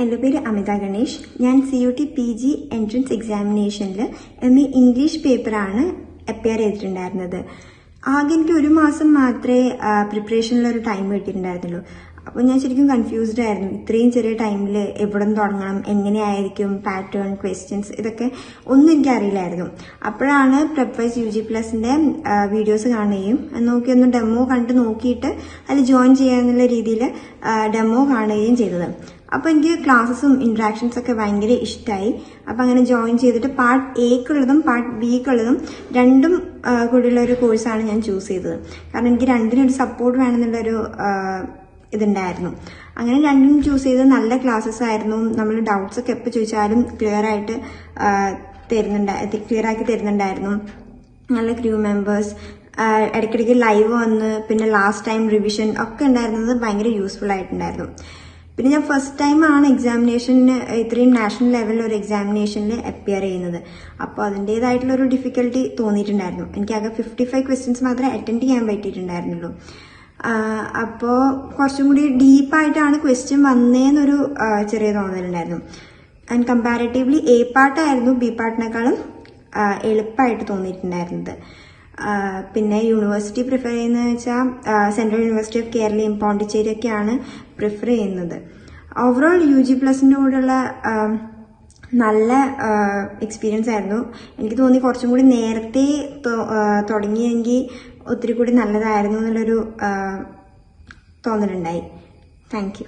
എൻ്റെ പേര് Amita Ganesh. ഞാൻ CUET PG എൻട്രൻസ് എക്സാമിനേഷനിൽ MA ഇംഗ്ലീഷ് പേപ്പറാണ് അപ്പിയർ ചെയ്തിട്ടുണ്ടായിരുന്നത്. ആകെ എനിക്ക് ഒരു മാസം മാത്രമേ പ്രിപ്പറേഷനിലൊരു ടൈം കിട്ടിയിട്ടുണ്ടായിരുന്നുള്ളൂ. അപ്പോൾ ഞാൻ ശരിക്കും കൺഫ്യൂസ്ഡ് ആയിരുന്നു. ഇത്രയും ചെറിയ ടൈമിൽ എവിടെ നിന്ന് തുടങ്ങണം, എങ്ങനെയായിരിക്കും പാറ്റേൺ, ക്വസ്റ്റ്യൻസ്, ഇതൊക്കെ ഒന്നും എനിക്കറിയില്ലായിരുന്നു. അപ്പോഴാണ് Prepwise UG+ന്റെ വീഡിയോസ് കാണുകയും നോക്കി ഒന്ന് ഡെമോ കണ്ട് നോക്കിയിട്ട് അതിൽ ജോയിൻ ചെയ്യാന്നുള്ള രീതിയിൽ ഡെമോ കാണുകയും ചെയ്തത്. അപ്പോൾ എനിക്ക് ക്ലാസ്സസും ഇൻട്രാക്ഷൻസൊക്കെ ഭയങ്കര ഇഷ്ടമായി. അപ്പോൾ അങ്ങനെ ജോയിൻ ചെയ്തിട്ട് പാർട്ട് എക്കുള്ളതും പാർട്ട് ബിക്കുള്ളതും രണ്ടും കൂടിയുള്ള ഒരു കോഴ്സാണ് ഞാൻ ചൂസ് ചെയ്തത്. കാരണം എനിക്ക് രണ്ടിനും ഒരു സപ്പോർട്ട് വേണമെന്നുള്ളൊരു ഇതുണ്ടായിരുന്നു. അങ്ങനെ രണ്ടും ചൂസ് ചെയ്ത് നല്ല ക്ലാസ്സസ് ആയിരുന്നു. നമ്മൾ ഡൗട്ട്സ് ഒക്കെ എപ്പോൾ ചോദിച്ചാലും ക്ലിയർ ആക്കി തരുന്നുണ്ടായിരുന്നു. നല്ല ക്രൂ മെമ്പേഴ്സ്, ഇടയ്ക്കിടയ്ക്ക് ലൈവ് വന്ന് പിന്നെ ലാസ്റ്റ് ടൈം റിവിഷൻ ഒക്കെ ഉണ്ടായിരുന്നത് ഭയങ്കര യൂസ്ഫുൾ ആയിട്ടുണ്ടായിരുന്നു. പിന്നെ ഞാൻ ഫസ്റ്റ് ടൈമാണ് എക്സാമിനേഷന് ഇത്രയും നാഷണൽ ലെവലിൽ ഒരു എക്സാമിനേഷനിൽ അപ്പിയർ ചെയ്യുന്നത്. അപ്പോൾ അതിൻ്റെതായിട്ടുള്ളൊരു ഡിഫിക്കൽട്ടി തോന്നിയിട്ടുണ്ടായിരുന്നു. എനിക്കാകെ 55 ക്വസ്റ്റ്യൻസ് മാത്രമേ അറ്റൻഡ് ചെയ്യാൻ പറ്റിയിട്ടുണ്ടായിരുന്നുള്ളൂ. അപ്പോൾ കുറച്ചും കൂടി ഡീപ്പായിട്ടാണ് ക്വസ്റ്റ്യൻ വന്നേന്നൊരു ചെറിയ തോന്നലുണ്ടായിരുന്നു. ആൻഡ് കമ്പാരിറ്റീവ്ലി എ പാർട്ടായിരുന്നു ബി പാർട്ടിനേക്കാളും എളുപ്പമായിട്ട് തോന്നിയിട്ടുണ്ടായിരുന്നത്. പിന്നെ യൂണിവേഴ്സിറ്റി പ്രിഫർ ചെയ്യുന്നതെന്ന് വെച്ചാൽ സെൻട്രൽ യൂണിവേഴ്സിറ്റി ഓഫ് കേരളയും പോണ്ടിച്ചേരിയൊക്കെയാണ് പ്രിഫർ ചെയ്യുന്നത്. ഓവറോൾ UG+ന്റെ കൂടെയുള്ള നല്ല എക്സ്പീരിയൻസ് ആയിരുന്നു. എനിക്ക് തോന്നി കുറച്ചും കൂടി നേരത്തെ തുടങ്ങിയെങ്കിൽ ഒത്തിരി കൂടി നല്ലതായിരുന്നു എന്നുള്ളൊരു തോന്നലുണ്ടായി. Thank you.